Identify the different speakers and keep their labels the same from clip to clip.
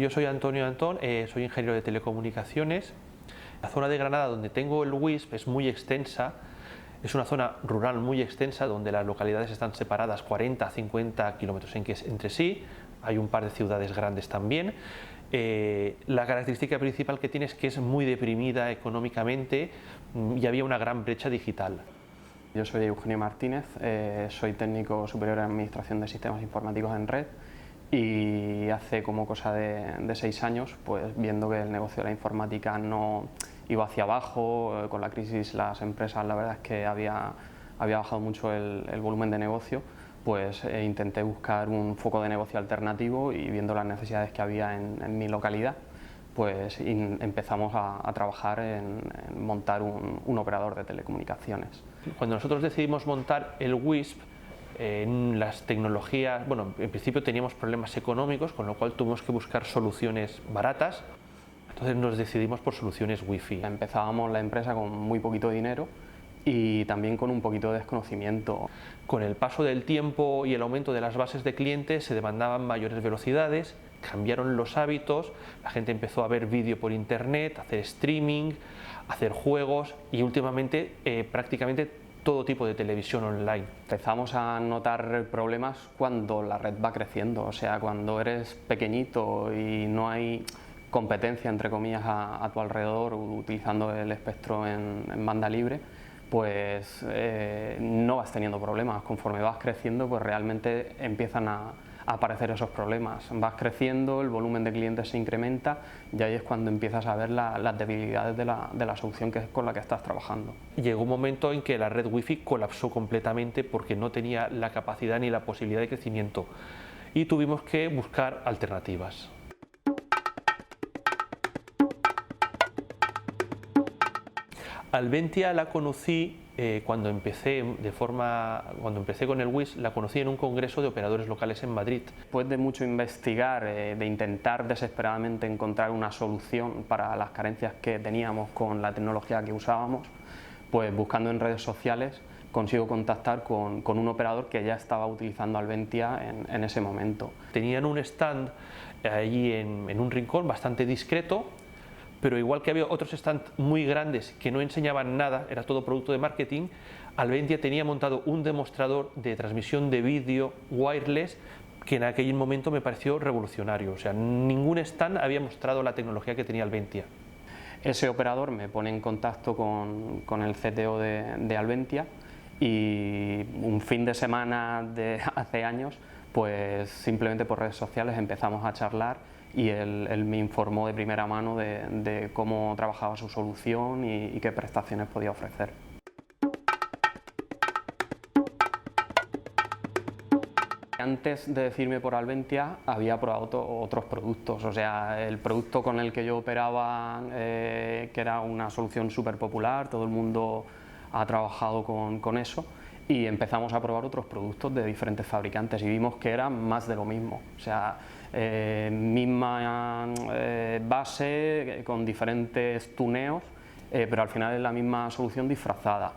Speaker 1: Yo soy Antonio Antón, soy ingeniero de telecomunicaciones. La zona de Granada donde tengo el WISP es muy extensa, es una zona rural muy extensa donde las localidades están separadas 40-50 kilómetros entre sí, hay un par de ciudades grandes también. La característica principal que tiene es que es muy deprimida económicamente y había una gran brecha digital.
Speaker 2: Yo soy Eugenio Martínez, soy técnico superior en Administración de Sistemas Informáticos en Red y hace como cosa de 6 años, pues viendo que el negocio de la informática no iba hacia abajo, con la crisis las empresas la verdad es que había bajado mucho el volumen de negocio, pues intenté buscar un foco de negocio alternativo y viendo las necesidades que había en mi localidad, pues empezamos a trabajar en montar un operador de telecomunicaciones.
Speaker 1: Cuando nosotros decidimos montar el WISP, en las tecnologías, bueno, en principio teníamos problemas económicos, con lo cual tuvimos que buscar soluciones baratas, entonces nos decidimos por soluciones Wi-Fi.
Speaker 2: Empezábamos la empresa con muy poquito dinero y también con un poquito de desconocimiento.
Speaker 1: Con el paso del tiempo y el aumento de las bases de clientes se demandaban mayores velocidades, cambiaron los hábitos, la gente empezó a ver vídeo por internet, a hacer streaming, a hacer juegos y últimamente prácticamente todo tipo de televisión online.
Speaker 2: Empezamos a notar problemas cuando la red va creciendo, o sea, cuando eres pequeñito y no hay competencia entre comillas a tu alrededor utilizando el espectro en banda libre, pues no vas teniendo problemas. Conforme vas creciendo, pues realmente empiezan a aparecer esos problemas. Vas creciendo, el volumen de clientes se incrementa y ahí es cuando empiezas a ver las debilidades de la solución con la que estás trabajando.
Speaker 1: Llegó un momento en que la red Wi-Fi colapsó completamente porque no tenía la capacidad ni la posibilidad de crecimiento y tuvimos que buscar alternativas. Alventia la conocí cuando empecé con el WISP, la conocí en un congreso de operadores locales en Madrid.
Speaker 2: Después de mucho investigar, de intentar desesperadamente encontrar una solución para las carencias que teníamos con la tecnología que usábamos, pues buscando en redes sociales consigo contactar con un operador que ya estaba utilizando Alventia en ese momento.
Speaker 1: Tenían un stand allí en un rincón bastante discreto, pero igual que había otros stands muy grandes que no enseñaban nada, era todo producto de marketing, Alventia tenía montado un demostrador de transmisión de vídeo wireless que en aquel momento me pareció revolucionario, o sea, ningún stand había mostrado la tecnología que tenía Alventia.
Speaker 2: Ese operador me pone en contacto con el CTO de Alventia y un fin de semana de hace años, pues simplemente por redes sociales empezamos a charlar y él me informó de primera mano de cómo trabajaba su solución y qué prestaciones podía ofrecer. Antes de decirme por Alventia había probado otros productos, o sea, el producto con el que yo operaba, que era una solución súper popular, todo el mundo ha trabajado con eso, y empezamos a probar otros productos de diferentes fabricantes y vimos que era más de lo mismo, o sea, misma base con diferentes tuneos, pero al final es la misma solución disfrazada.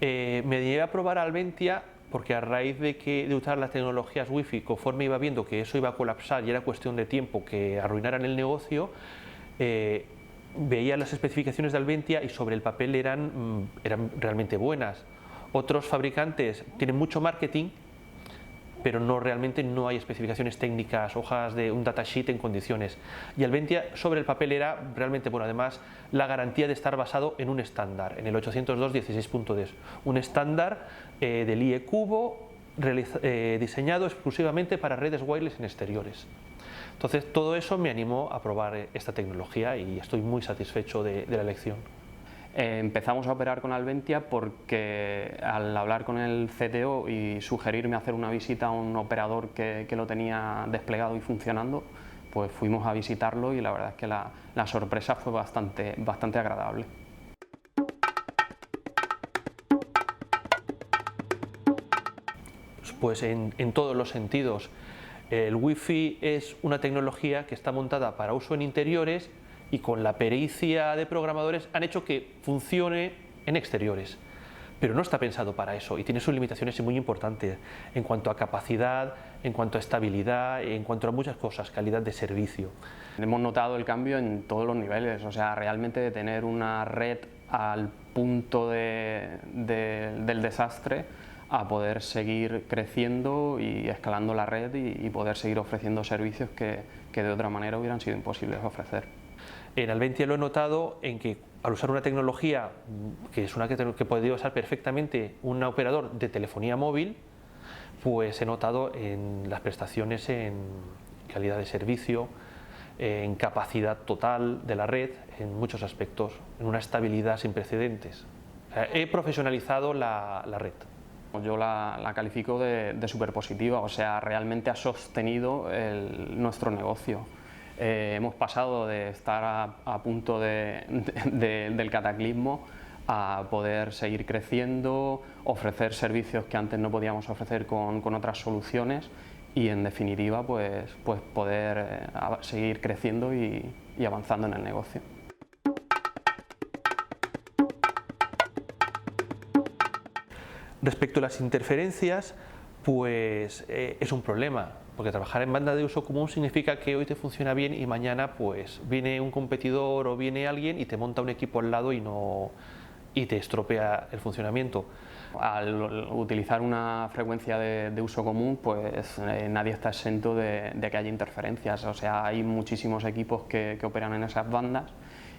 Speaker 1: Me llegué a probar Alventia porque a raíz de usar las tecnologías Wi-Fi, conforme iba viendo que eso iba a colapsar y era cuestión de tiempo que arruinaran el negocio, veía las especificaciones de Alventia y sobre el papel eran realmente buenas. Otros fabricantes tienen mucho marketing, pero realmente no hay especificaciones técnicas, hojas de un datasheet en condiciones. Y Alventia sobre el papel era realmente bueno, además la garantía de estar basado en un estándar, en el 802.16.10, un estándar del IE Cubo diseñado exclusivamente para redes wireless en exteriores. Entonces todo eso me animó a probar esta tecnología y estoy muy satisfecho de la elección.
Speaker 2: Empezamos a operar con Alventia porque al hablar con el CTO y sugerirme hacer una visita a un operador que lo tenía desplegado y funcionando, pues fuimos a visitarlo y la verdad es que la sorpresa fue bastante agradable.
Speaker 1: Pues en todos los sentidos. El Wi-Fi es una tecnología que está montada para uso en interiores y con la pericia de programadores han hecho que funcione en exteriores. pero no está pensado para eso y tiene sus limitaciones muy importantes en cuanto a capacidad, en cuanto a estabilidad, en cuanto a muchas cosas, calidad de servicio.
Speaker 2: Hemos notado el cambio en todos los niveles, o sea, realmente de tener una red al punto del desastre a poder seguir creciendo y escalando la red y poder seguir ofreciendo servicios que de otra manera hubieran sido imposibles ofrecer.
Speaker 1: En Alventia lo he notado en que al usar una tecnología que es una que podría usar perfectamente un operador de telefonía móvil, pues he notado en las prestaciones en calidad de servicio, en capacidad total de la red, en muchos aspectos, en una estabilidad sin precedentes. He profesionalizado la red.
Speaker 2: Yo la califico de súper positiva, o sea, realmente ha sostenido nuestro negocio. Hemos pasado de estar a punto del cataclismo a poder seguir creciendo, ofrecer servicios que antes no podíamos ofrecer con otras soluciones y en definitiva pues poder seguir creciendo y avanzando en el negocio.
Speaker 1: Respecto a las interferencias, pues es un problema, porque trabajar en banda de uso común significa que hoy te funciona bien y mañana pues viene un competidor o viene alguien y te monta un equipo al lado y te estropea el funcionamiento.
Speaker 2: Al utilizar una frecuencia de uso común, pues nadie está exento de que haya interferencias, o sea, hay muchísimos equipos que operan en esas bandas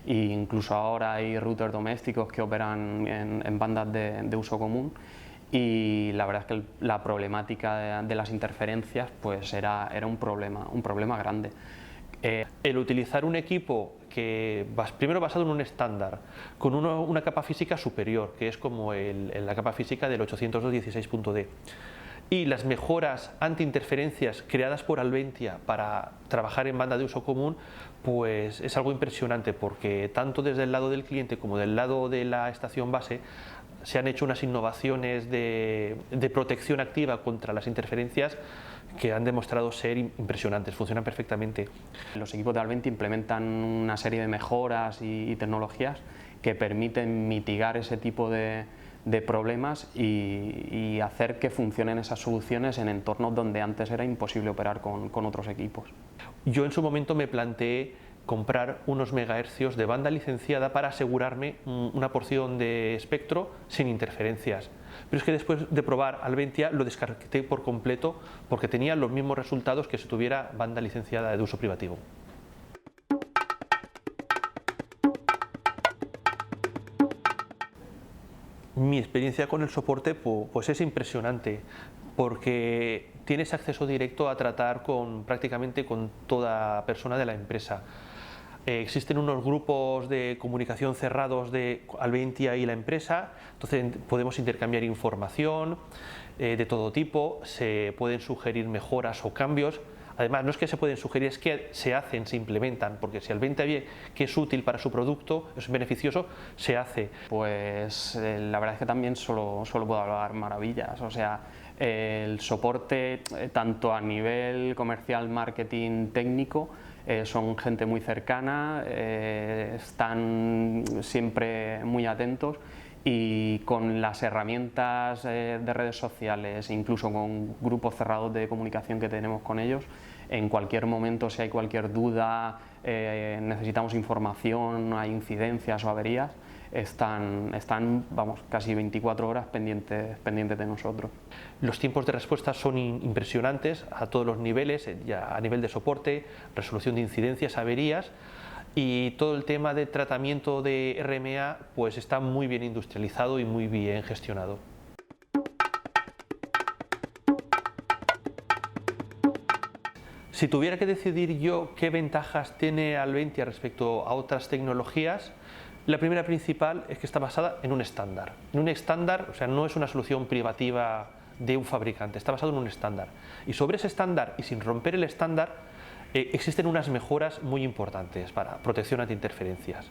Speaker 2: e incluso ahora hay routers domésticos que operan en bandas de uso común. Y la verdad es que la problemática de las interferencias pues era un problema grande.
Speaker 1: El utilizar un equipo que primero basado en un estándar, con una capa física superior, que es como la capa física del 802.16.d, y las mejoras antiinterferencias creadas por Alventia para trabajar en banda de uso común, pues es algo impresionante, porque tanto desde el lado del cliente como del lado de la estación base se han hecho unas innovaciones de protección activa contra las interferencias que han demostrado ser impresionantes, funcionan perfectamente.
Speaker 2: Los equipos de Alventia implementan una serie de mejoras y tecnologías que permiten mitigar ese tipo de problemas y hacer que funcionen esas soluciones en entornos donde antes era imposible operar con otros equipos.
Speaker 1: Yo en su momento me planteé comprar unos megahercios de banda licenciada para asegurarme una porción de espectro sin interferencias. Pero es que después de probar Alventia lo descarté por completo porque tenía los mismos resultados que si tuviera banda licenciada de uso privativo. Mi experiencia con el soporte pues es impresionante porque tienes acceso directo a tratar prácticamente con toda persona de la empresa. Existen unos grupos de comunicación cerrados de Alventia y la empresa, entonces podemos intercambiar información de todo tipo, se pueden sugerir mejoras o cambios. Además, no es que se pueden sugerir, es que se hacen, se implementan, porque si Alventia ve que es útil para su producto, es beneficioso, se hace.
Speaker 2: Pues la verdad es que también solo puedo hablar maravillas, o sea, el soporte tanto a nivel comercial, marketing, técnico, son gente muy cercana, están siempre muy atentos y con las herramientas de redes sociales, incluso con grupos cerrados de comunicación que tenemos con ellos, en cualquier momento, si hay cualquier duda, necesitamos información, hay incidencias o averías, están vamos, casi 24 horas pendientes de nosotros.
Speaker 1: Los tiempos de respuesta son impresionantes a todos los niveles, ya a nivel de soporte, resolución de incidencias, averías, y todo el tema de tratamiento de RMA pues está muy bien industrializado y muy bien gestionado. Si tuviera que decidir yo qué ventajas tiene Alventia respecto a otras tecnologías, la primera principal es que está basada en un estándar. En un estándar, o sea, no es una solución privativa de un fabricante, está basado en un estándar. Y sobre ese estándar, y sin romper el estándar, existen unas mejoras muy importantes para protección ante interferencias.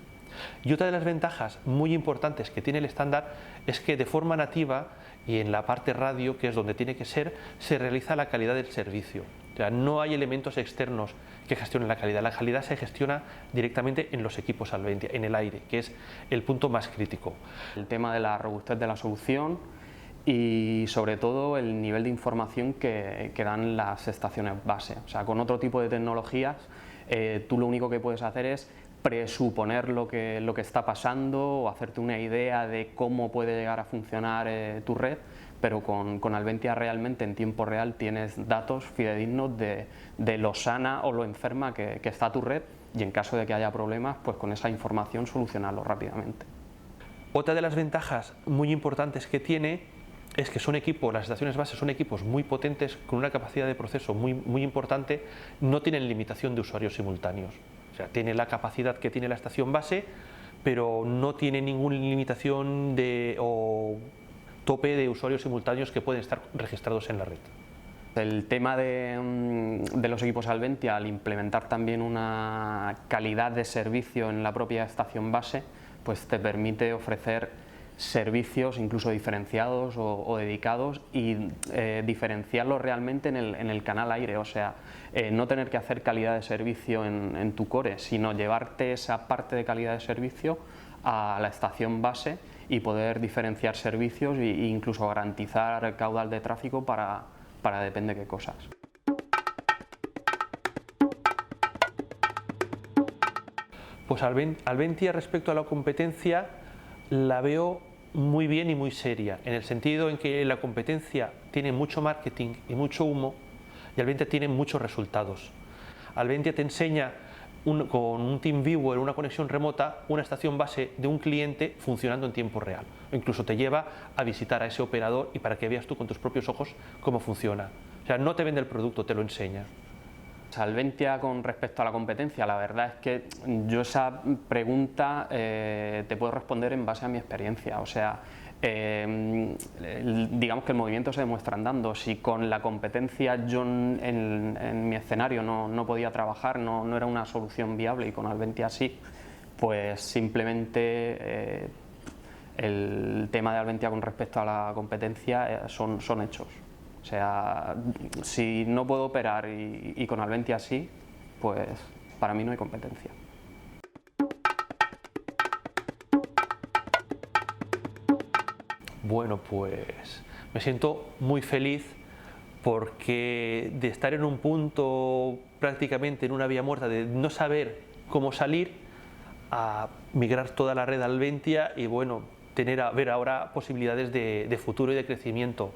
Speaker 1: Y otra de las ventajas muy importantes que tiene el estándar es que de forma nativa y en la parte radio, que es donde tiene que ser, se realiza la calidad del servicio. sea, no hay elementos externos que gestionen la calidad se gestiona directamente en los equipos Alventia, en el aire, que es el punto más crítico.
Speaker 2: El tema de la robustez de la solución y sobre todo el nivel de información que dan las estaciones base. O sea, con otro tipo de tecnologías tú lo único que puedes hacer es presuponer lo que está pasando o hacerte una idea de cómo puede llegar a funcionar tu red, pero con Alventia realmente en tiempo real tienes datos fidedignos de lo sana o lo enferma que está tu red, y en caso de que haya problemas, pues con esa información solucionarlo rápidamente.
Speaker 1: Otra de las ventajas muy importantes que tiene es que son equipos, las estaciones base son equipos muy potentes, con una capacidad de proceso muy importante, no tienen limitación de usuarios simultáneos. O sea, tiene la capacidad que tiene la estación base, pero no tiene ninguna limitación o tope de usuarios simultáneos que pueden estar registrados en la red.
Speaker 2: El tema de los equipos Alventia, al implementar también una calidad de servicio en la propia estación base, pues te permite ofrecer servicios incluso diferenciados o dedicados y diferenciarlos realmente en el canal aire, o sea, no tener que hacer calidad de servicio en tu core, sino llevarte esa parte de calidad de servicio a la estación base y poder diferenciar servicios e incluso garantizar caudal de tráfico para depende qué cosas.
Speaker 1: Pues Alventia respecto a la competencia la veo muy bien y muy seria, en el sentido en que la competencia tiene mucho marketing y mucho humo y Alventia tiene muchos resultados. Alventia te enseña con un TeamViewer, una conexión remota, una estación base de un cliente funcionando en tiempo real. O incluso te lleva a visitar a ese operador y para que veas tú con tus propios ojos cómo funciona. O sea, no te vende el producto, te lo enseña.
Speaker 2: Alventia con respecto a la competencia, la verdad es que yo esa pregunta te puedo responder en base a mi experiencia, o sea, digamos que el movimiento se demuestra andando. Si con la competencia yo en mi escenario no podía trabajar, no era una solución viable, y con Alventia sí, pues simplemente el tema de Alventia con respecto a la competencia son hechos. O sea, si no puedo operar y con Alventia sí, pues para mí no hay competencia.
Speaker 1: Bueno, pues me siento muy feliz porque de estar en un punto prácticamente en una vía muerta, de no saber cómo salir, a migrar toda la red a Alventia y bueno, ver ahora posibilidades de futuro y de crecimiento.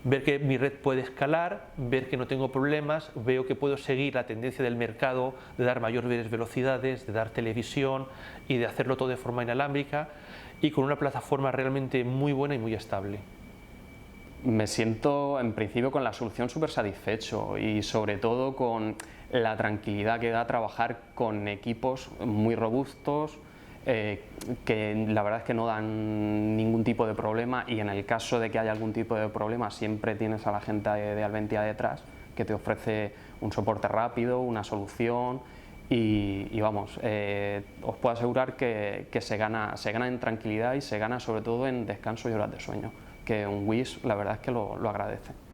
Speaker 1: Ver que mi red puede escalar, ver que no tengo problemas, veo que puedo seguir la tendencia del mercado de dar mayores velocidades, de dar televisión y de hacerlo todo de forma inalámbrica y con una plataforma realmente muy buena y muy estable.
Speaker 2: Me siento en principio con la solución súper satisfecho y sobre todo con la tranquilidad que da trabajar con equipos muy robustos, que la verdad es que no dan ningún tipo de problema, y en el caso de que haya algún tipo de problema siempre tienes a la gente de Alventia detrás que te ofrece un soporte rápido, una solución y vamos, os puedo asegurar que se gana en tranquilidad y se gana sobre todo en descanso y horas de sueño, que un Wish la verdad es que lo agradece.